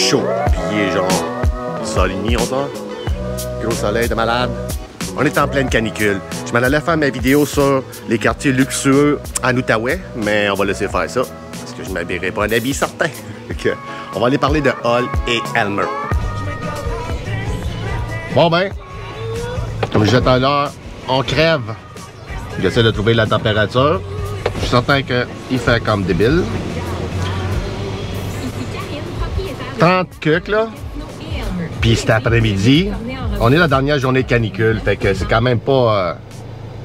chaud. Puis il est genre soligny, on sort. Gros soleil de malade. On est en pleine canicule. Je m'en allais faire ma vidéo sur les quartiers luxueux en Outaouais, mais on va laisser faire ça, parce que je ne m'habillerai pas un habit certain. On va aller parler de Hall et Elmer. Bon ben, comme je disais tout à l'heure, on crève. J'essaie de trouver la température. Je suis certain qu'il fait comme débile. 30 cucs là. Puis cet après-midi, on est la dernière journée de canicule, fait que c'est quand même pas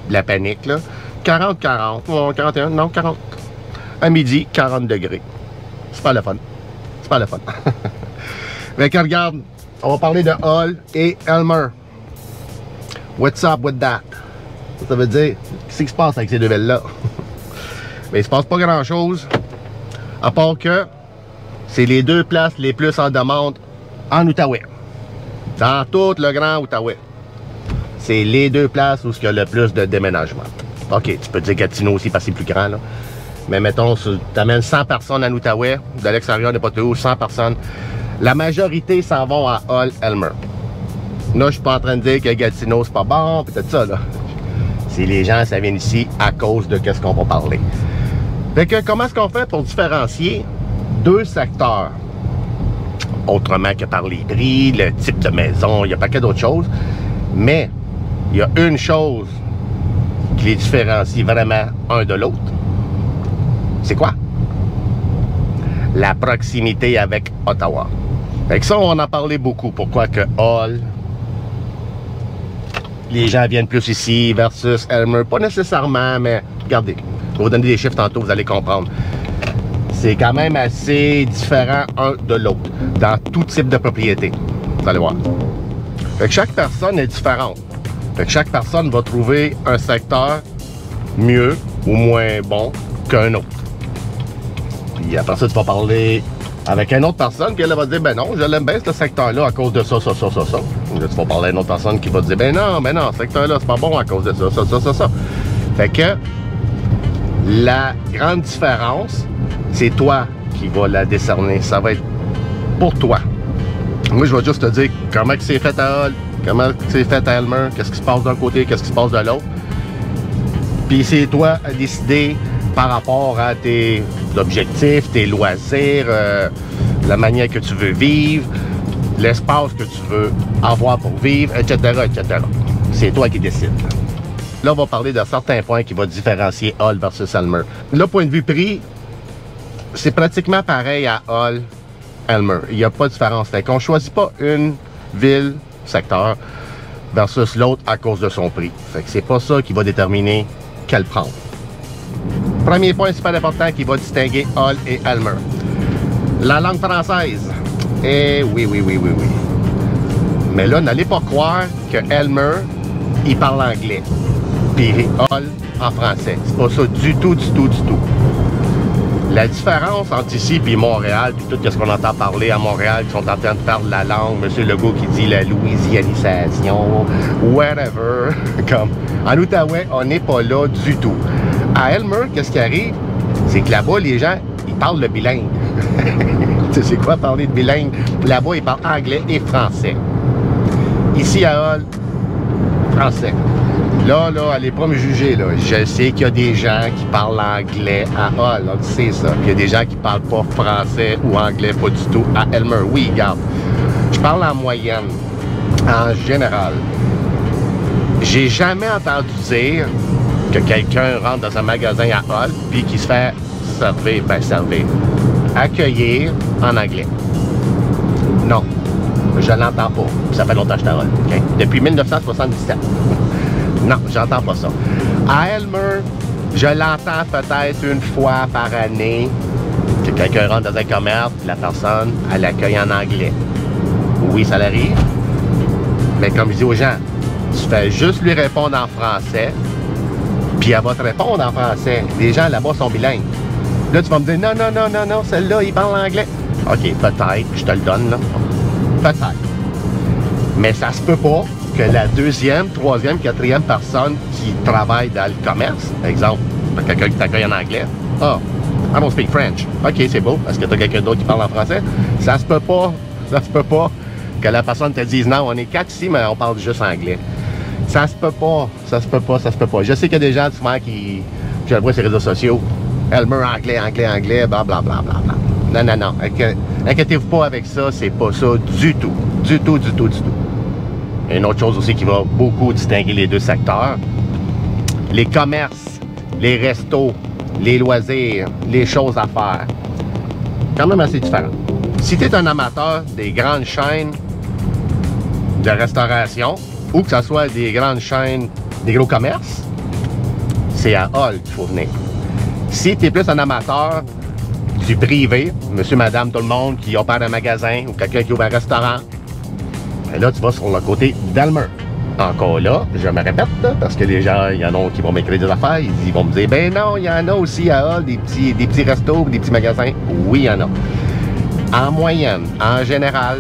de la panique là. 40, 41, non 40. À midi, 40 degrés. C'est pas le fun. C'est pas le fun. Fait que regarde, on va parler de Hall et Elmer. What's up with that? Ça veut dire, qu'est-ce qui se passe avec ces deux villes-là? Mais il se passe pas grand-chose, à part que c'est les deux places les plus en demande en Outaouais. Dans tout le grand Outaouais. C'est les deux places où il y a le plus de déménagement. OK, tu peux dire Gatineau aussi parce que c'est plus grand, là. Mais mettons, tu amènes 100 personnes en Outaouais, de l'extérieur de Poteau, 100 personnes. La majorité s'en vont à Hall-Elmer. Là, je suis pas en train de dire que Gatineau, c'est pas bon, peut-être ça, là. C'est les gens, ça vient ici à cause de qu'est-ce qu'on va parler. Fait que, comment est-ce qu'on fait pour différencier deux secteurs? Autrement que par les prix, le type de maison, il y a pas que d'autres choses. Mais, il y a une chose qui les différencie vraiment un de l'autre. C'est quoi? La proximité avec Ottawa. Fait que ça, on en parlait beaucoup. Pourquoi que Hall, les gens viennent plus ici versus Elmer. Pas nécessairement, mais regardez. Je vais vous donner des chiffres tantôt, vous allez comprendre. C'est quand même assez différent un de l'autre dans tout type de propriété. Vous allez voir. Fait que chaque personne est différente. Fait que chaque personne va trouver un secteur mieux ou moins bon qu'un autre. Puis après ça, tu vas parler avec une autre personne, puis elle va te dire, ben non, je l'aime bien ce secteur-là à cause de ça. Là, tu vas parler à une autre personne qui va te dire, ben non, ce secteur-là, c'est pas bon à cause de ça. Fait que la grande différence, c'est toi qui vas la décerner. Ça va être pour toi. Moi, je vais juste te dire comment c'est fait à Hall, comment c'est fait à Elmer, qu'est-ce qui se passe d'un côté, qu'est-ce qui se passe de l'autre. Puis c'est toi à décider par rapport à tes objectifs, tes loisirs, la manière que tu veux vivre, l'espace que tu veux avoir pour vivre, etc., etc. C'est toi qui décides. Là, on va parler de certains points qui vont différencier Hall versus Elmer. Là, point de vue prix, c'est pratiquement pareil à Hall, Elmer. Il n'y a pas de différence. Fait qu'on ne choisit pas une ville, secteur, versus l'autre à cause de son prix. Fait que c'est pas ça qui va déterminer quel prendre. Premier point super important qui va distinguer Hall et Elmer. La langue française. Eh oui. Mais là, n'allez pas croire que Elmer, il parle anglais. Puis Hall en français. C'est pas ça du tout. La différence entre ici et Montréal, puis tout ce qu'on entend parler à Montréal, qui sont en train de faire de la langue, M. Legault qui dit la louisianisation, whatever. Comme en Outaouais, on n'est pas là du tout. À Elmer, qu'est-ce qui arrive? C'est que là-bas, les gens, ils parlent le bilingue. Tu sais, c'est quoi parler de bilingue? Là-bas, ils parlent anglais et français. Ici, à Hall, français. Là, allez pas me juger, là. Je sais qu'il y a des gens qui parlent anglais à Hall, on sait ça. Puis il y a des gens qui parlent pas français ou anglais, pas du tout, à Elmer. Oui, regarde. Je parle en moyenne, en général. J'ai jamais entendu dire que quelqu'un rentre dans un magasin à Hall puis qu'il se fait servir, accueillir en anglais. Non, je l'entends pas. Ça fait longtemps que je suis à Hall, okay? Depuis 1977. Non, j'entends pas ça. À Elmer, je l'entends peut-être une fois par année que quelqu'un rentre dans un commerce, la personne, elle accueille en anglais. Oui, ça l'arrive. Mais comme je dis aux gens, tu fais juste lui répondre en français, puis elle va te répondre en français. Les gens là-bas sont bilingues. Là, tu vas me dire, non, celle-là, il parle anglais. OK, peut-être, je te le donne, là. Peut-être. Mais ça se peut pas que la deuxième, troisième, quatrième personne qui travaille dans le commerce, par exemple, quelqu'un qui t'accueille en anglais, I don't speak French. OK, c'est beau, parce que t'as quelqu'un d'autre qui parle en français. Ça se peut pas Ça se peut pas que la personne te dise non, on est 4 ici, mais on parle juste anglais. Ça se peut pas, ça se peut pas, ça se peut pas. Je sais qu'il y a des gens souvent qui, je le vois sur les réseaux sociaux, Elmer anglais, anglais, anglais, blablabla. Non, non, non. Inquiétez-vous pas avec ça, c'est pas ça du tout. Du tout, du tout, du tout. Et une autre chose aussi qui va beaucoup distinguer les deux secteurs, les commerces, les restos, les loisirs, les choses à faire. Quand même assez différent. Si tu es un amateur des grandes chaînes de restauration, ou que ce soit des grandes chaînes, des gros commerces, c'est à Hull qu'il faut venir. Si tu es plus un amateur du privé, monsieur, madame, tout le monde qui opère un magasin ou quelqu'un qui ouvre un restaurant, ben là, tu vas sur le côté d'Elmer. Encore là, je me répète, là, parce que les gens, il y en a qui vont m'écrire des affaires, ils vont me dire, ben non, il y en a aussi à Hull, des petits restos, des petits magasins. Oui, il y en a. En moyenne, en général,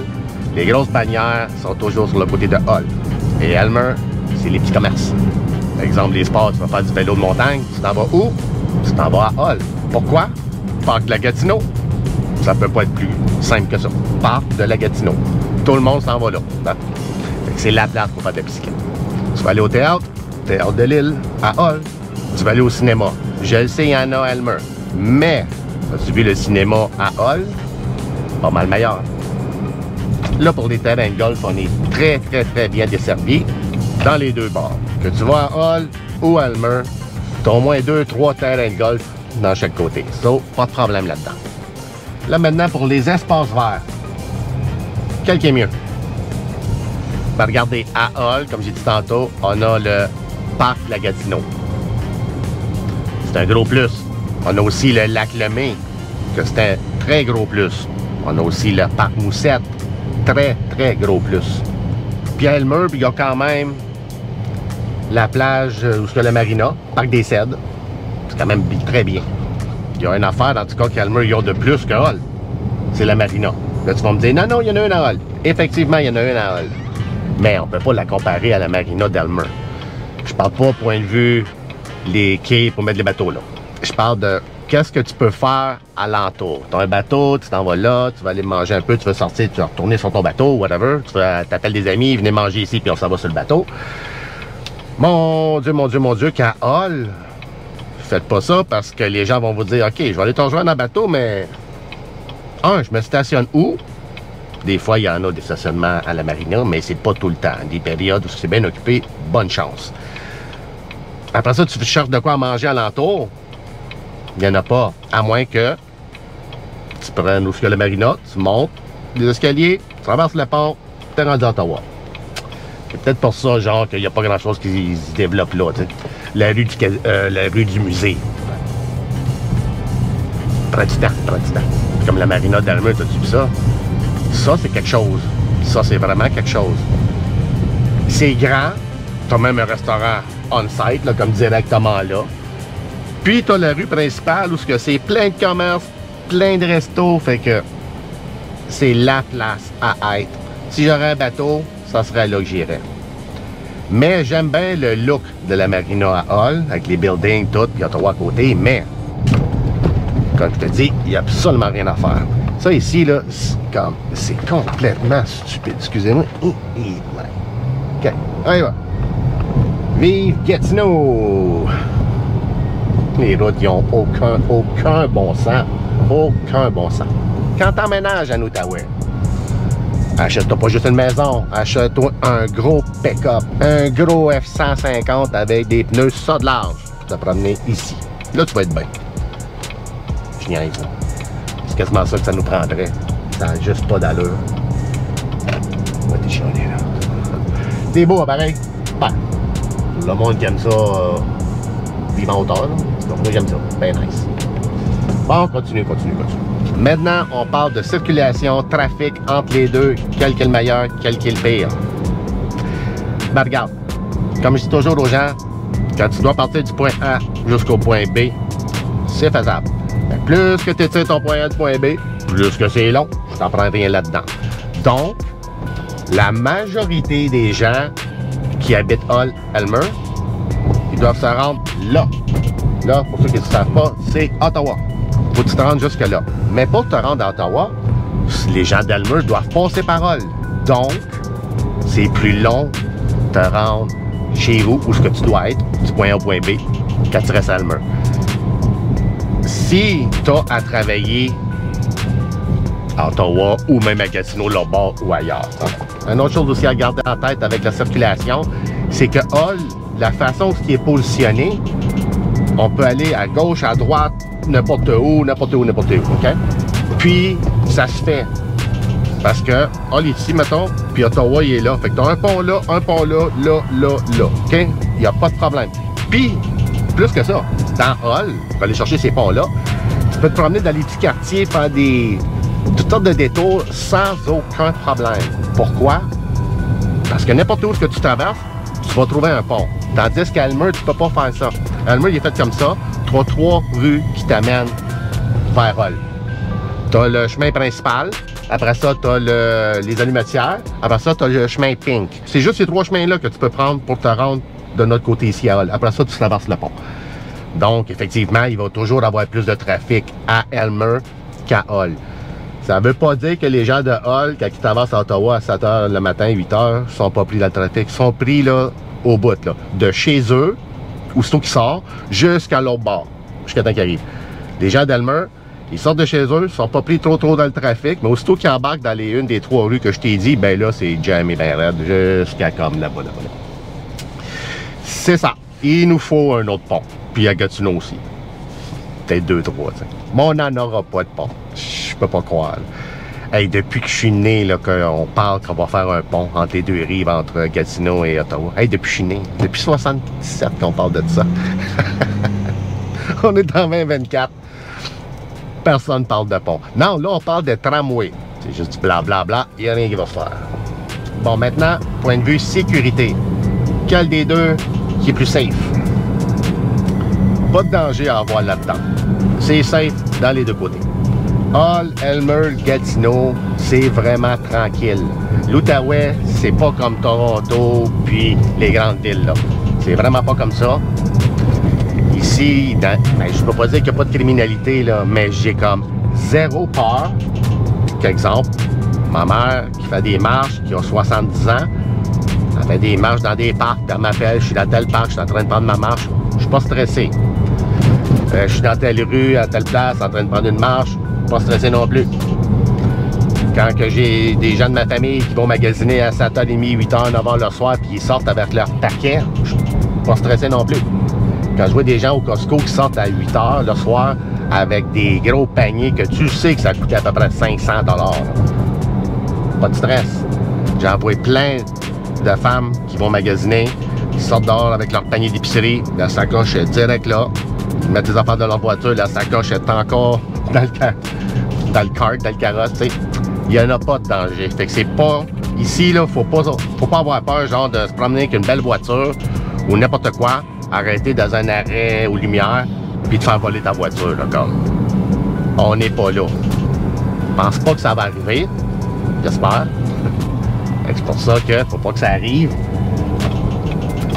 les grosses bannières sont toujours sur le côté de Hull. Et Elmer, c'est les petits commerces. Par exemple, les sports, tu vas faire du vélo de montagne, tu t'en vas où? Tu t'en vas à Hull. Pourquoi? Parc de la Gatineau. Ça peut pas être plus simple que ça. Parc de la Gatineau. Tout le monde s'en va là. C'est la place pour faire de la bicyclette. Tu vas aller au théâtre de Lille, à Hull. Tu vas aller au cinéma. Je le sais, il y en a à Elmer. Mais, as-tu vu le cinéma à Hull? Pas mal meilleur. Là, pour les terrains de golf, on est très, très, très bien desservi dans les deux bords. Que tu vas à Hull ou à Elmer, tu as au moins 2-3 terrains de golf dans chaque côté. So, pas de problème là-dedans. Là, maintenant, pour les espaces verts, quel qui est mieux? Ben, regardez, à Hull, comme j'ai dit tantôt, on a le parc de la Gatineau. C'est un gros plus. On a aussi le lac Lemay, que c'est un très gros plus. On a aussi le parc Moussette, très, très gros plus. Puis à Elmer, il y a quand même la plage où c'est le marina, parc des Cèdres. C'est quand même très bien. Il y a une affaire, en tout cas, qu'à Elmer, ils ont de plus que Hull. C'est la marina. Là, tu vas me dire, non, non, il y en a une à Hull. Effectivement, il y en a une à Hull. Mais on ne peut pas la comparer à la marina d'Elmer. Je parle pas point de vue les quais pour mettre les bateaux là. Je parle de qu'est-ce que tu peux faire alentour. Tu as un bateau, tu t'en vas là, tu vas aller manger un peu, tu vas sortir, tu vas retourner sur ton bateau, whatever. Tu t'appelles des amis, venez manger ici, puis on s'en va sur le bateau. Mon Dieu, mon Dieu, mon Dieu, qu'à Hull, faites pas ça parce que les gens vont vous dire, OK, je vais aller te rejoindre en bateau, mais je me stationne où? Des fois, il y en a des stationnements à la marina, mais c'est pas tout le temps. Des périodes où c'est bien occupé, bonne chance. Après ça, tu cherches de quoi manger alentour. Il n'y en a pas. À moins que tu prennes où est la marina, tu montes les escaliers, tu traverses le pont, tu es rendu à Ottawa. C'est peut-être pour ça, genre, qu'il n'y a pas grand-chose qui se développe là, tu sais. La rue du musée. Prends du temps, prends du temps. Comme la marina d'Elmer, t'as-tu vu ça? Ça, c'est quelque chose. Ça, c'est vraiment quelque chose. C'est grand. T'as même un restaurant on-site, là, comme directement là. Puis, t'as la rue principale où c'est plein de commerces, plein de restos. Fait que c'est la place à être. Si j'aurais un bateau, ça serait là que j'irais. Mais j'aime bien le look de la marina à Hull, avec les buildings, tout, puis il y a 3 côtés. Mais, comme je te dis, il n'y a absolument rien à faire. Ça ici, là, c'est complètement stupide. Excusez-moi. OK, on y va. Vive Gatineau! Les routes, ils n'ont aucun bon sens. Aucun bon sens. Quand t'emménages à Outaouais, achète-toi pas juste une maison, achète-toi un gros pick-up, un gros F-150 avec des pneus ça de large pour te promener ici. Là, tu vas être bien. Je niaise, là. C'est quasiment ça que ça nous prendrait. Ça n'a juste pas d'allure. On va déchirer, là. C'est beau, pareil. Ben, le monde qui aime ça, vivant en hauteur, là. Donc, moi, j'aime ça. Ben nice. Bon, continue. Maintenant, on parle de circulation, trafic entre les deux. Quel qui est le meilleur, quel qui est le pire. Ben, regarde. Comme je dis toujours aux gens, quand tu dois partir du point A jusqu'au point B, c'est faisable. Mais plus que tu étires ton point A du point B, plus que c'est long, je t'en prends rien là-dedans. Donc, la majorité des gens qui habitent Hull, Elmer, ils doivent se rendre là. Là, pour ceux qui ne savent pas, c'est Ottawa. Faut que tu te rendes jusque là. Mais pour te rendre à Ottawa, les gens d'Elmer doivent passer par Hull. Donc, c'est plus long de te rendre chez vous, où ce que tu dois être, du point A au point B, quand tu restes à Elmer. Si tu as à travailler à Ottawa ou même à Gatineau, là bas ou ailleurs. Une autre chose aussi à garder en tête avec la circulation, c'est que Hull, la façon qui est positionné, on peut aller à gauche, à droite, n'importe où, n'importe où, n'importe où, OK? Puis, ça se fait. Parce que Hull est ici, mettons, puis Ottawa, il est là. Fait que t'as un pont là, là, OK? Il n'y a pas de problème. Puis, plus que ça, dans Hull, pour aller chercher ces ponts-là, tu peux te promener dans les petits quartiers, faire toutes sortes de détours sans aucun problème. Pourquoi? Parce que n'importe où que tu traverses, tu vas trouver un pont. Tandis qu'à Elmer, tu peux pas faire ça. Elmer, il est fait comme ça. Tu as 3 rues qui t'amènent vers Hull. Tu as le chemin principal. Après ça, tu as les allumetières. Après ça, tu as le chemin Pink. C'est juste ces 3 chemins-là que tu peux prendre pour te rendre de notre côté ici à Hull. Après ça, tu traverses le pont. Donc, effectivement, il va toujours avoir plus de trafic à Elmer qu'à Hull. Ça ne veut pas dire que les gens de Hull, quand ils traversent à Ottawa à 7 h le matin, 8 h, sont pas pris dans le trafic. Ils sont pris là, au bout, là, de chez eux, aussitôt qu'ils sortent, jusqu'à l'autre bord, jusqu'à temps qu'ils arrivent. Les gens d'Elmer, ils sortent de chez eux, ils sont pas pris trop dans le trafic, mais aussitôt qu'ils embarquent dans une des 3 rues que je t'ai dit, ben là, c'est jam et ben raide, jusqu'à comme là-bas. C'est ça. Il nous faut un autre pont. Puis à Gatineau aussi. Peut-être 2, 3, t'sais. Mais on n'en aura pas de pont. Je peux pas croire. Hey, depuis que je suis né, là, qu'on parle qu'on va faire un pont entre les 2 rives, entre Gatineau et Ottawa. Hey, depuis que je suis né. Depuis 77 qu'on parle de ça. On est en 2024. Personne ne parle de pont. Non, là, on parle de tramway. C'est juste du blablabla. Il n'y a rien qui va se faire. Bon, maintenant, point de vue sécurité. Quel des deux qui est plus safe? Pas de danger à avoir là-dedans. C'est safe dans les deux côtés. Hull, Elmer, Gatineau, c'est vraiment tranquille. L'Outaouais, c'est pas comme Toronto puis les grandes villes, là. C'est vraiment pas comme ça. Ici, ben, je peux pas dire qu'il n'y a pas de criminalité, là, mais j'ai comme zéro peur. Exemple, ma mère qui fait des marches, qui a 70 ans, elle fait des marches dans des parcs, elle m'appelle, je suis dans tel parc, je suis en train de prendre ma marche, je suis pas stressé. Je suis dans telle rue, à telle place, en train de prendre une marche, pas stressé non plus. Quand que j'ai des gens de ma famille qui vont magasiner à 7h30, 8h, 9h le soir, puis ils sortent avec leur paquet, je suis pas stressé non plus. Quand je vois des gens au Costco qui sortent à 8h le soir avec des gros paniers que tu sais que ça coûte à peu près 500 $. Pas de stress. J'ai envoyé plein de femmes qui vont magasiner, qui sortent dehors avec leur panier d'épicerie, la sacoche est direct là, ils mettent les affaires dans leur voiture, la sacoche est encore dans le cart, dans le carrosse, tu sais. Il n'y en a pas de danger. Fait que c'est pas... Ici, là, faut pas avoir peur, genre, de se promener avec une belle voiture ou n'importe quoi, arrêter dans un arrêt aux lumières, puis de faire voler ta voiture, là, comme. On n'est pas là. Je pense pas que ça va arriver. J'espère. C'est pour ça que faut pas que ça arrive.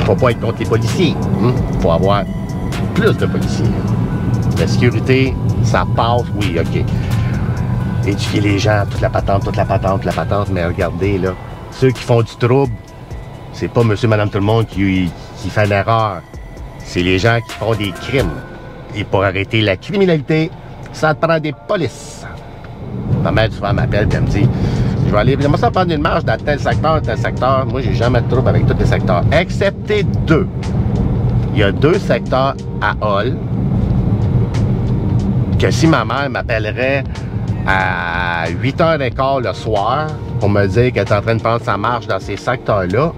Faut pas être contre les policiers. Faut avoir plus de policiers. La sécurité, ça passe, oui, OK. Éduquer les gens, toute la patente, mais regardez, là, ceux qui font du trouble, c'est pas monsieur, madame, tout le monde qui fait l'erreur. C'est les gens qui font des crimes. Et pour arrêter la criminalité, ça te prend des polices. Ma mère, souvent, m'appelle et elle me dit, je vais aller, j'aimerais ça prendre une marche dans tel secteur. Moi, j'ai jamais de trouble avec tous les secteurs, excepté 2. Il y a 2 secteurs à Hull que si ma mère m'appellerait à 8h15 le soir pour me dire qu'elle est en train de prendre sa marche dans ces secteurs-là,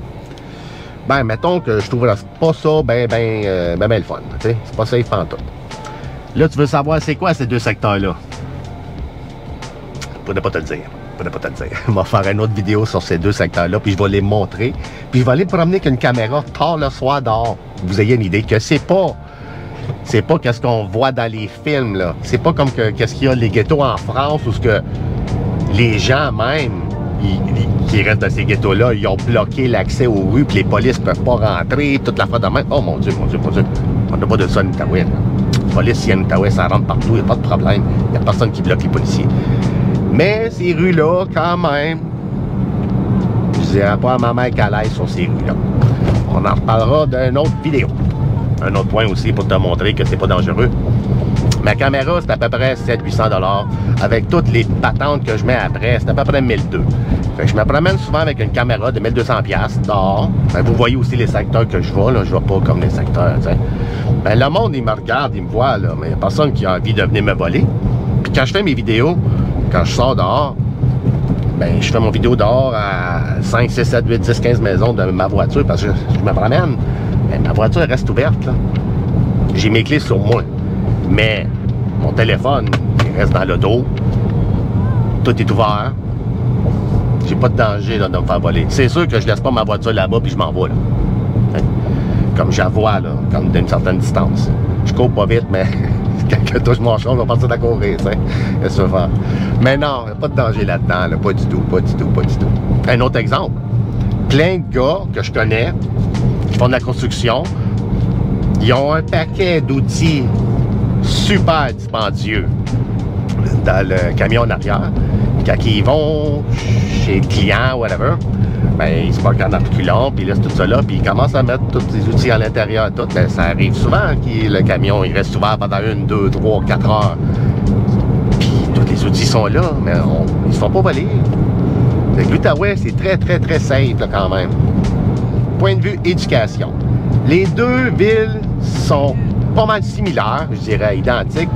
ben, mettons que je trouverais pas ça ben le fun, tu sais, c'est pas safe pantoute. Là, tu veux savoir c'est quoi ces 2 secteurs-là? Je pourrais pas te le dire. On va faire une autre vidéo sur ces 2 secteurs-là, puis je vais les montrer. Puis je vais aller me promener avec une caméra tard le soir dehors. Vous ayez une idée que c'est pas qu'est-ce qu'on voit dans les films, là. C'est pas comme qu'est-ce qu'il y a les ghettos en France où ce que les gens même qui restent dans ces ghettos-là, ils ont bloqué l'accès aux rues, puis les polices peuvent pas rentrer, toute la fois de même. Oh mon Dieu. On n'a pas de ça en Outaouais. La police, ici en Outaouais, ça rentre partout, il n'y a pas de problème. Il n'y a personne qui bloque les policiers. Mais ces rues-là, quand même, je dirais pas à ma mère qu'elle aille sur ces rues-là. On en reparlera d'une autre vidéo. Un autre point aussi pour te montrer que c'est pas dangereux. Ma caméra, c'est à peu près 700-800 $. Avec toutes les patentes que je mets après, c'est à peu près 1200. Fait que je me promène souvent avec une caméra de 1200 $ dehors. Ben, vous voyez aussi les secteurs que je vais. Là, je vais pas comme les secteurs. T'sais. Ben, le monde, il me regarde, il me voit. Là, mais il n'y a personne qui a envie de venir me voler. Puis quand je fais mes vidéos, quand je sors dehors, ben, je fais mon vidéo dehors à 5, 6, 7, 8, 10, 15 maisons de ma voiture parce que je me promène. Ben, ma voiture reste ouverte. J'ai mes clés sur moi. Mais mon téléphone, il reste dans le dos. Tout est ouvert. J'ai pas de danger là, de me faire voler. C'est sûr que je laisse pas ma voiture là-bas puis je m'en vais. Là. Comme je la vois, là, comme d'une certaine distance. Je cours pas vite, mais quelqu'un touche mon champ, je vais partir de courir. Qu'est-ce que tu veux faire? Mais non, il n'y a pas de danger là-dedans. Là. Pas du tout, pas du tout, pas du tout. Un autre exemple. Plein de gars que je connais qui font de la construction, ils ont un paquet d'outils super dispendieux dans le camion en arrière. Quand ils vont chez le client, whatever, ben, ils se parquent en articulant, puis ils laissent tout ça là, puis ils commencent à mettre tous les outils à l'intérieur. Tout. Ben, ça arrive souvent que le camion il reste ouvert pendant 1, 2, 3, 4 heures. Puis tous les outils sont là, mais ils se font pas voler. L'Outaouais, c'est très, très, très safe là, quand même. Point de vue éducation. Les deux villes sont pas mal similaires, je dirais identiques,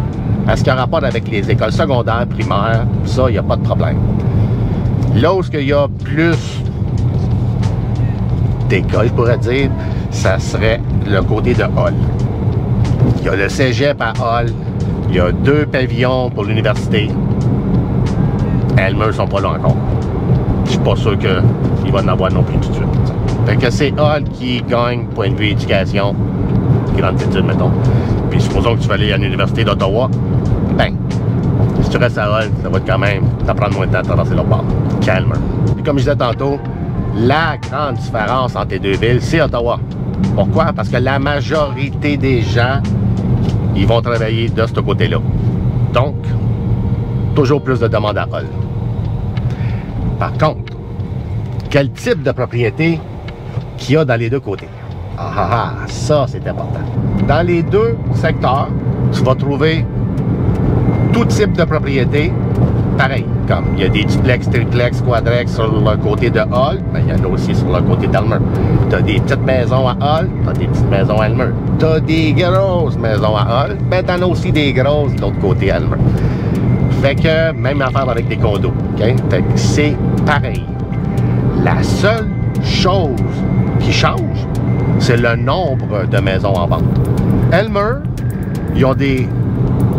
à ce qui a rapport avec les écoles secondaires, primaires, ça, il n'y a pas de problème. Là où il y a plus d'écoles, je pourrais dire, ça serait le côté de Hall. Il y a le cégep à Hall, il y a 2 pavillons pour l'université. Elmer ne sont pas là encore. Je suis pas sûr qu'il va en avoir non plus tout de suite. Fait que c'est Hall qui gagne, point de vue éducation, grande étude, mettons. Puis supposons que tu vas aller à l'université d'Ottawa, ben, si tu restes à Hall, ça va quand même t'apprendre moins de temps à traverser leur bord. Calme. Et comme je disais tantôt, la grande différence entre les deux villes, c'est Ottawa. Pourquoi? Parce que la majorité des gens, ils vont travailler de ce côté-là. Donc, toujours plus de demandes à Hall. Par contre, quel type de propriété qu'il y a dans les deux côtés? Ça, c'est important. Dans les deux secteurs, tu vas trouver tout type de propriété pareil. Comme il y a des duplex, triplex, quadrex sur le côté de Hall, mais il y en a aussi sur le côté d'Elmer. Tu as des petites maisons à Hall, tu as des petites maisons à Elmer. Tu as des grosses maisons à Hall, mais tu en as aussi des grosses de l'autre côté à Elmer. Fait que, même affaire avec des condos. Okay? Fait que c'est pareil. La seule chose qui change, c'est le nombre de maisons en vente. Elmer, ils ont des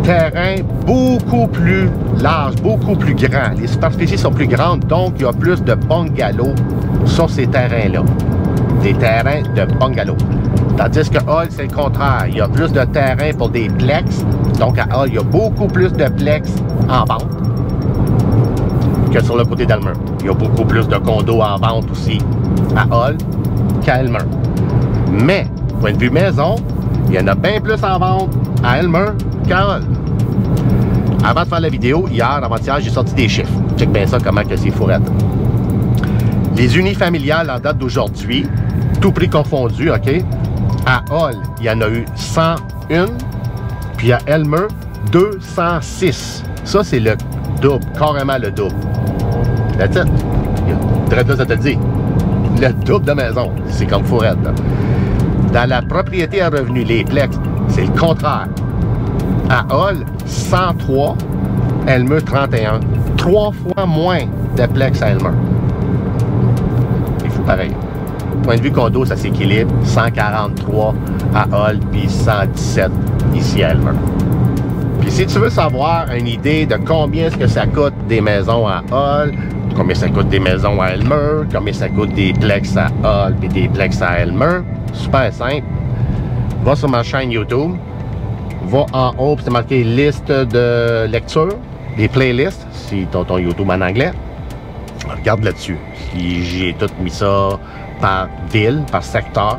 terrains beaucoup plus larges, beaucoup plus grands. Les superficies sont plus grandes, donc il y a plus de bungalows sur ces terrains-là. Des terrains de bungalows. Tandis que Hall, c'est le contraire. Il y a plus de terrain pour des plex. Donc à Hall, il y a beaucoup plus de plex en vente que sur le côté d'Elmer. Il y a beaucoup plus de condos en vente aussi à Hall qu'à Elmer. Mais, point de vue maison, il y en a bien plus en vente à Elmer qu'à Hall. Avant de faire la vidéo, hier, avant-hier, j'ai sorti des chiffres. Check bien ça, comment que c'est fourrette. Les unifamiliales en date d'aujourd'hui, tout prix confondu, OK? À Hall, il y en a eu 101, puis à Elmer, 206. Ça, c'est le double, carrément le double. That's it. Très bien, ça te le dit. Le double de maison, c'est comme fourrette, là. Dans la propriété à revenu, les plex, c'est le contraire. À Hall, 103, Elmer, 31. 3 fois moins de plex à Elmer. C'est fou pareil. Point de vue condo, ça s'équilibre. 143 à Hall, puis 117 ici à Elmer. Puis si tu veux savoir une idée de combien est-ce que ça coûte des maisons à Hall, combien ça coûte des maisons à Elmer, combien ça coûte des plex à Hall et des plex à Elmer, super simple. Va sur ma chaîne YouTube, va en haut, puis c'est marqué liste de lecture, des playlists, si tu as ton YouTube en anglais. Regarde là-dessus. Si j'ai tout mis ça par ville, par secteur,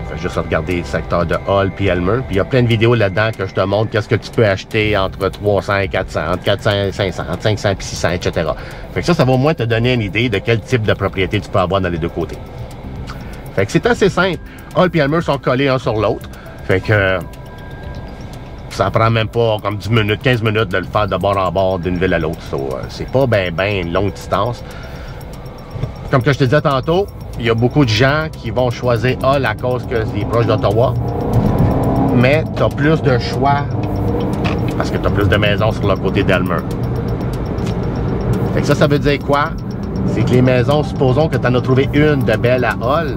Fait juste regarder le secteur de Hull puis Elmer. Puis il y a plein de vidéos là-dedans que je te montre qu'est-ce que tu peux acheter entre 300 et 400, entre 400 et 500, entre 500 et 600, etc. Fait que ça va au moins te donner une idée de quel type de propriété tu peux avoir dans les deux côtés. Fait que c'est assez simple. Hull et Elmer sont collés un sur l'autre. Fait que ça prend même pas comme 10 minutes, 15 minutes de le faire de bord en bord d'une ville à l'autre. C'est pas ben une longue distance. Comme que je te disais tantôt, il y a beaucoup de gens qui vont choisir Hull à cause que c'est proche d'Ottawa. Mais tu as plus de choix parce que tu as plus de maisons sur le côté d'Elmer. Fait que ça veut dire quoi? C'est que les maisons, supposons que tu en as trouvé une de belle à Hull,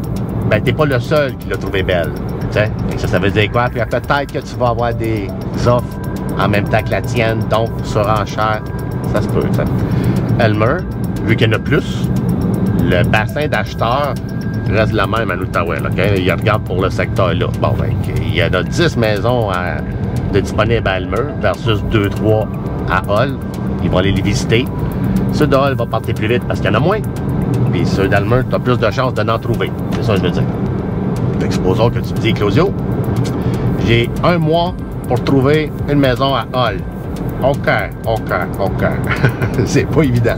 ben t'es pas le seul qui l'a trouvé belle. Fait que ça veut dire quoi? Puis peut-être que tu vas avoir des offres en même temps que la tienne, donc surenchère, ça se peut. T'sais. Elmer, vu qu'il y en a plus, le bassin d'acheteurs reste la même à Outaouais. Okay? Il regarde pour le secteur là. Bon, ben, il y en a 10 maisons de disponibles à Elmer versus 2-3 à Hull. Ils vont aller les visiter. Ceux de Hull vont partir plus vite parce qu'il y en a moins. Puis ceux d'Elmer, tu as plus de chances d'en trouver. C'est ça que je veux dire. Fait que supposons que tu me dis, Claudio, j'ai 1 mois pour trouver une maison à Hull. OK. C'est pas évident.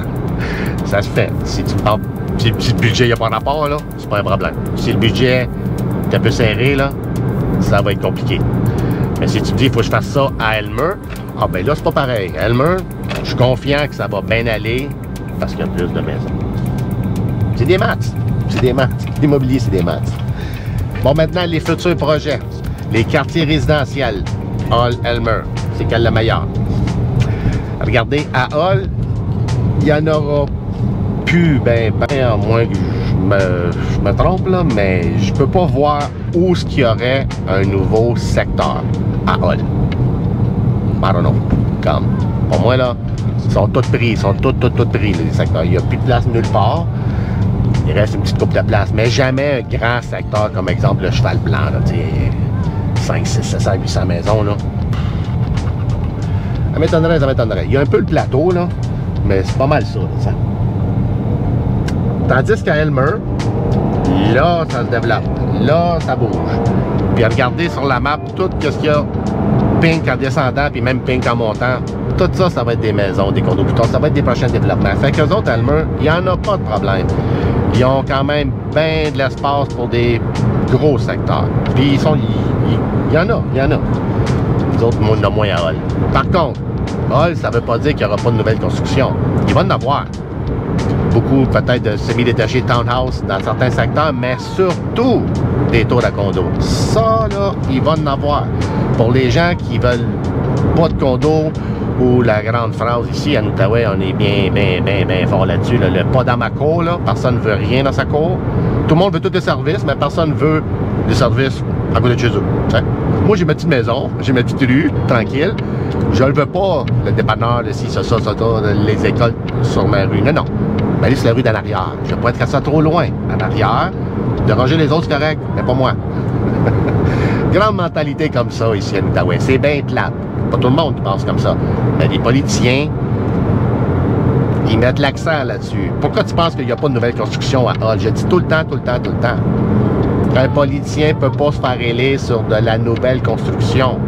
Ça se fait. Si le budget n'a pas rapport, là, c'est pas un problème. Si le budget est un peu serré, là, ça va être compliqué. Mais si tu me dis, il faut que je fasse ça à Elmer, ah ben là, c'est pas pareil. À Elmer, je suis confiant que ça va bien aller parce qu'il y a plus de maisons. C'est des maths. C'est des maths. L'immobilier, c'est des maths. Bon, maintenant, les futurs projets. Les quartiers résidentiels. Hull, Elmer. C'est quel le meilleur? Regardez, à Hull, il y en aura plus, à moins que je me trompe, là, mais je peux pas voir où est-ce qu'il y aurait un nouveau secteur à Hull. I don't know. Comme, pour moi, là, ils sont tous pris. Ils sont tous pris, les secteurs. Il n'y a plus de place nulle part. Il reste une petite coupe de place, mais jamais un grand secteur comme exemple le Cheval Blanc, là, 5, 6, 700, 800 maisons, là. Ça m'étonnerait. Il y a un peu le plateau, là, mais c'est pas mal ça, ça. Tandis qu'à Elmer, là, ça se développe. Là, ça bouge. Puis regardez sur la map tout ce qu'il y a pink en descendant, puis même pink en montant. Tout ça, ça va être des maisons, des condos boutons. Ça va être des prochains développements. Fait qu'eux autres, Elmer, il n'y en a pas de problème. Ils ont quand même bien de l'espace pour des gros secteurs. Puis il y en a. Nous autres, on en a moins à Hull. Par contre, Hull, ça ne veut pas dire qu'il n'y aura pas de nouvelles constructions. Il va en avoir. Beaucoup peut-être de semi-détachés townhouse dans certains secteurs, mais surtout des tours à condo. Ça, là, il va en avoir. Pour les gens qui veulent pas de condo, ou la grande phrase ici, à Outaouais, on est bien fort là-dessus. Là. Le pas dans ma cour, là, personne ne veut rien dans sa cour. Tout le monde veut tous des services, mais personne ne veut des services à côté de chez eux. T'sais. Moi, j'ai ma petite maison, j'ai ma petite rue, tranquille. Je ne veux pas le dépanneur, le ci, ça, les écoles sur ma rue. Non. Mais aller sur la rue d'en arrière. Je ne vais pas être à ça trop loin. En arrière, déranger les autres, c'est correct, mais pas moi. Grande mentalité comme ça ici à Outaouais. C'est bien plate. Pas tout le monde qui pense comme ça. Mais les politiciens, ils mettent l'accent là-dessus. Pourquoi tu penses qu'il n'y a pas de nouvelle construction à Hull? Je dis tout le temps. Un politicien ne peut pas se faire élire sur de la nouvelle construction.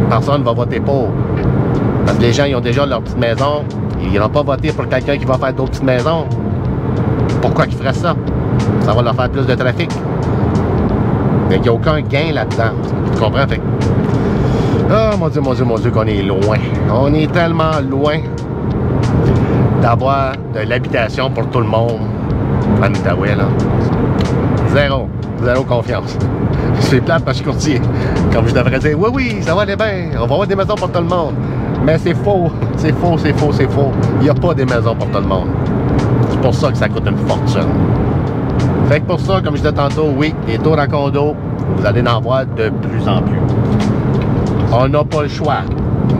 Personne ne va voter pour. Parce que les gens, ils ont déjà leur petite maison. Ils n'iront pas voter pour quelqu'un qui va faire d'autres petites maisons. Pourquoi qu'ils feraient ça? Ça va leur faire plus de trafic. Il n'y a aucun gain là-dedans. Tu comprends? Fait oh mon Dieu, qu'on est loin. On est tellement loin d'avoir de l'habitation pour tout le monde en Outaouais, là. Zéro confiance. C'est plate parce que je suis courtier. Comme je devrais dire, oui, ça va aller bien. On va avoir des maisons pour tout le monde. Mais c'est faux. C'est faux. Il n'y a pas des maisons pour tout le monde. C'est pour ça que ça coûte une fortune. Fait que pour ça, comme je disais tantôt, oui, les tours à condo, vous allez en voir de plus en plus. On n'a pas le choix.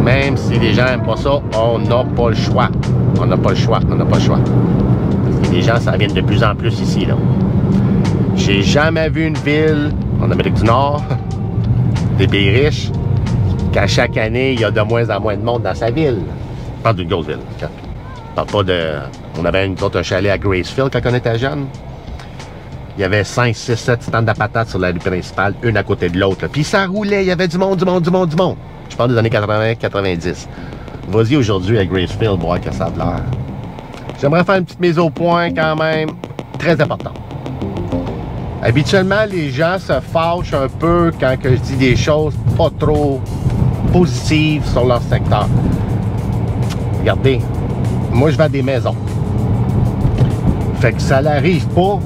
Même si les gens n'aiment pas ça, on n'a pas le choix. On n'a pas le choix. Et les gens, ça vient de plus en plus ici, là. J'ai jamais vu une ville en Amérique du Nord, des pays riches, qu'à chaque année, il y a de moins en moins de monde dans sa ville. Je parle d'une grosse ville. Je parle pas de... On avait un chalet à Gracefield quand on était jeune. il y avait 5, 6, 7 stands de patates sur la rue principale, une à côté de l'autre. Puis ça roulait, il y avait du monde. Je parle des années 80-90. Vas-y aujourd'hui à Gracefield, voir que ça a l'air. J'aimerais faire une petite mise au point quand même, très importante. Habituellement, les gens se fâchent un peu quand que je dis des choses pas trop positives sur leur secteur. Regardez, moi je vends des maisons. Fait que ça n'arrive pas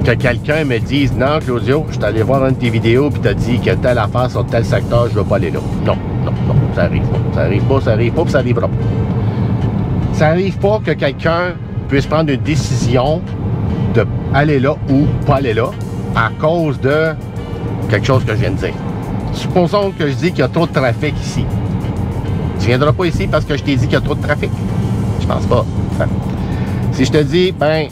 que quelqu'un me dise « Non, Claudio, je suis allé voir une de tes vidéos puis t'as dit que telle affaire sur tel secteur, je veux pas aller là. » Non, ça arrive pas. Ça arrive pas, puis ça arrivera pas. Ça arrive pas que quelqu'un puisse prendre une décision de aller là ou pas aller là à cause de quelque chose que je viens de dire. Supposons que je dis qu'il y a trop de trafic ici. Tu viendras pas ici parce que je t'ai dit qu'il y a trop de trafic. Je pense pas. Si je te dis, ben,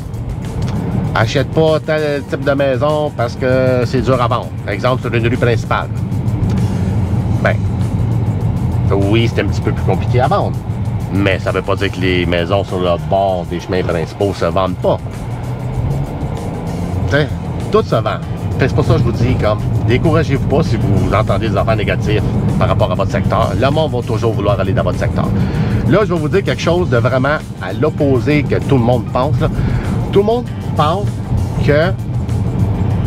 achète pas tel type de maison parce que c'est dur à vendre. Par exemple, sur une rue principale. Ben, oui, c'est un petit peu plus compliqué à vendre. Mais ça veut pas dire que les maisons sur le bord des chemins principaux se vendent pas. T'sais, tout se vend. C'est pour ça que je vous dis, comme, découragez-vous pas si vous entendez des affaires négatives par rapport à votre secteur. Le monde va toujours vouloir aller dans votre secteur. Là, je vais vous dire quelque chose de vraiment à l'opposé que tout le monde pense. Là. Tout le monde pense que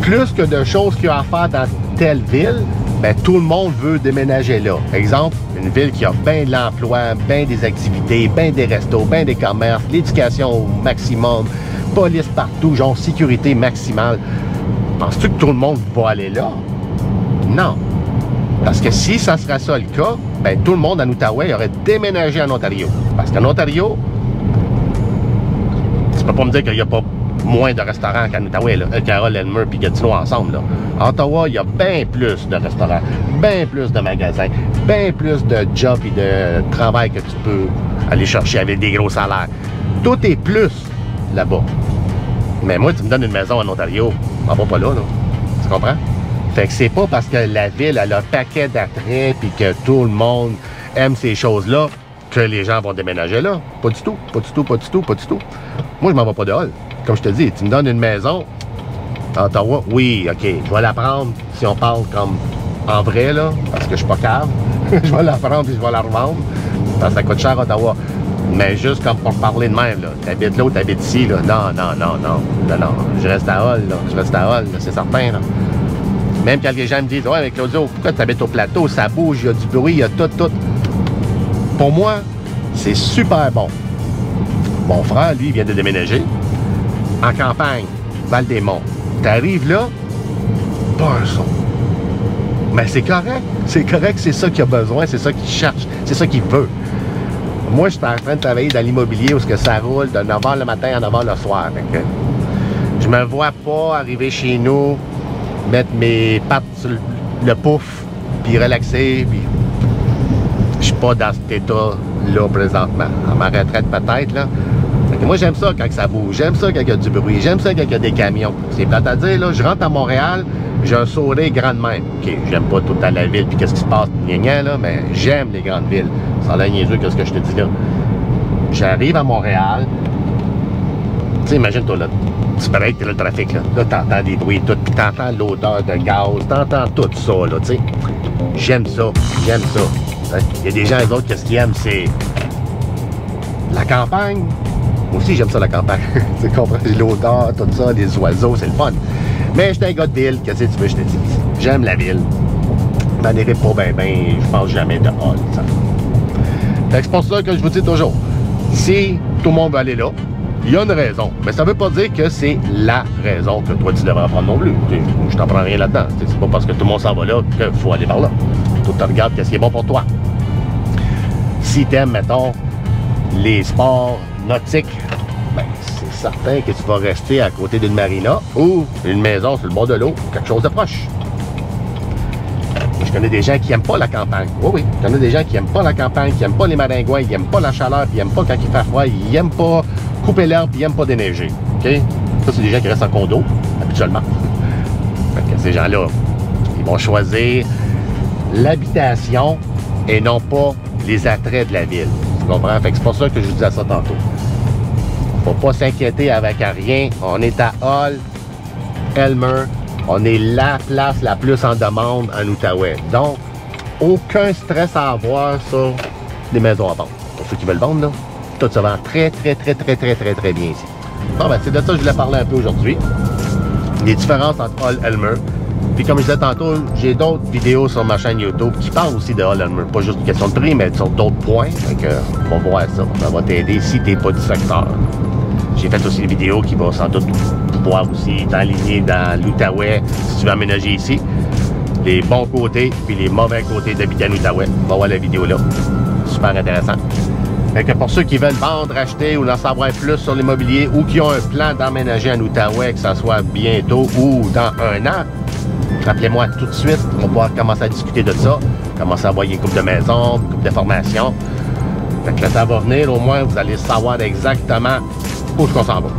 plus que de choses qu'il y a à faire dans telle ville, ben, tout le monde veut déménager là. Exemple, une ville qui a bien de l'emploi, bien des activités, bien des restos, bien des commerces, l'éducation au maximum, police partout, genre sécurité maximale. Penses-tu que tout le monde va aller là? Non. Parce que si ça serait ça le cas, ben tout le monde en Outaouais aurait déménagé en Ontario. Parce qu'en Ontario, tu peux pas me dire qu'il n'y a pas moins de restaurants qu'en Outaouais, là. Carole, Elmer et Gatineau ensemble, là. En Ottawa, il y a bien plus de restaurants, bien plus de magasins, bien plus de jobs et de travail que tu peux aller chercher avec des gros salaires. Tout est plus là-bas. Mais moi, tu me donnes une maison en Ontario, on va pas là, là. Tu comprends? Fait que c'est pas parce que la ville elle a un paquet d'attraits puis que tout le monde aime ces choses-là que les gens vont déménager là. Pas du tout, pas du tout, pas du tout, pas du tout. Moi, je m'en vais pas de hall. Comme je te dis, tu me donnes une maison à Ottawa, oui, OK, je vais la prendre si on parle comme en vrai, là, parce que je suis pas cave. Je vais la prendre puis je vais la revendre parce que ça coûte cher à Ottawa. Mais juste comme pour parler de même, là, t'habites là ou t'habites ici, là, non, je reste à Hall, là, c'est certain, là. Même quand les gens me disent, ouais, mais Claudio, pourquoi tu habites au plateau, ça bouge, il y a du bruit, il y a tout. Pour moi, c'est super bon. Mon frère, lui, vient de déménager en campagne, Val-des-Monts. T'arrives là, pas un son. Mais c'est correct, c'est ça qu'il a besoin, c'est ça qu'il cherche, c'est ça qu'il veut. Moi, je suis en train de travailler dans l'immobilier où ça roule de 9h le matin à 9h le soir. Donc, je me vois pas arriver chez nous, mettre mes pattes sur le pouf, puis relaxer, puis je suis pas dans cet état-là présentement. À ma retraite peut-être, là. Donc, moi, j'aime ça quand ça bouge, j'aime ça quand il y a du bruit, j'aime ça quand il y a des camions. C'est plate à dire, là, je rentre à Montréal, j'ai un sourire grand de même. OK, j'aime pas tout à la ville, puis qu'est-ce qui se passe, là, mais j'aime les grandes villes. Sans la niaiseux, qu'est-ce que je te dis là? J'arrive à Montréal, tu sais, imagine-toi là, tu breaks, t'es là le trafic, là. Là, t'entends des bruits, tout, puis t'entends l'odeur de gaz, t'entends tout ça, là, tu sais. J'aime ça. Il y a des gens, les autres, qu'est-ce qu'ils aiment, c'est la campagne. Moi aussi, j'aime ça, la campagne. Tu comprends? L'odeur, tout ça, les oiseaux, c'est le fun. Mais j'étais un gars de ville, qu'est-ce que tu veux, je te dis? J'aime la ville. Je m'en irrai pas ben, je pense jamais de hall, ça. Fait que c'est pour ça que je vous dis toujours, si tout le monde veut aller là, il y a une raison. Mais ça veut pas dire que c'est la raison que toi, tu devrais prendre non plus. Je t'en prends rien là-dedans. C'est pas parce que tout le monde s'en va là qu'il faut aller par là. Toi, tu regardes qu'est-ce qui est bon pour toi. Si t'aimes, mettons, les sports nautiques, ben, c'est certain que tu vas rester à côté d'une marina ou une maison sur le bord de l'eau, quelque chose de proche. Je connais des gens qui n'aiment pas la campagne. Oui, je connais des gens qui n'aiment pas la campagne, qui n'aiment pas les maringouins, qui n'aiment pas la chaleur, puis ils n'aiment pas quand il fait froid, ils n'aiment pas couper l'herbe, puis ils n'aiment pas déneiger. OK? Ça, c'est des gens qui restent en condo, habituellement. Fait que ces gens-là, ils vont choisir l'habitation et non pas les attraits de la ville. Tu comprends? Fait que c'est pour ça que je vous disais ça tantôt. Faut pas s'inquiéter avec rien. On est à Hall. Elmer. On est la place la plus en demande en Outaouais. Donc, aucun stress à avoir sur des maisons à vendre. Pour ceux qui veulent vendre, là, tout se vend très bien ici. Bon, ben, c'est de ça que je voulais parler un peu aujourd'hui. Les différences entre Hall Elmer. Puis comme je disais tantôt, j'ai d'autres vidéos sur ma chaîne YouTube qui parlent aussi de Hall Elmer. Pas juste une question de prix, mais sur d'autres points. Donc, on va voir ça. Ça va t'aider si t'es pas du secteur. J'ai fait aussi des vidéos qui vont sans doute pouvoir aussi t'aligner dans l'Outaouais si tu veux aménager ici. Les bons côtés puis les mauvais côtés d'habiter en Outaouais. On va voir la vidéo là. Super intéressant. Fait que pour ceux qui veulent vendre, acheter ou en savoir plus sur l'immobilier ou qui ont un plan d'emménager en Outaouais, que ce soit bientôt ou dans un an, appelez-moi tout de suite. On va pouvoir commencer à discuter de ça. Commencer à envoyer une couple de maisons, une couple de formations. Fait que le temps va venir, au moins vous allez savoir exactement où on s'en va.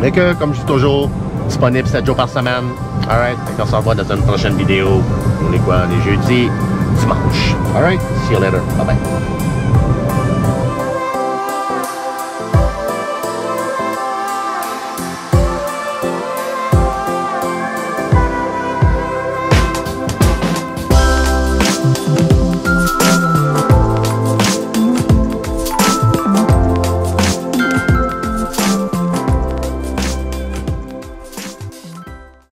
Et que, comme je dis toujours, disponible 7 jours par semaine. Alright, on se revoit dans une prochaine vidéo. On est quoi? Les jeudis, dimanche. Alright, see you later. Bye bye.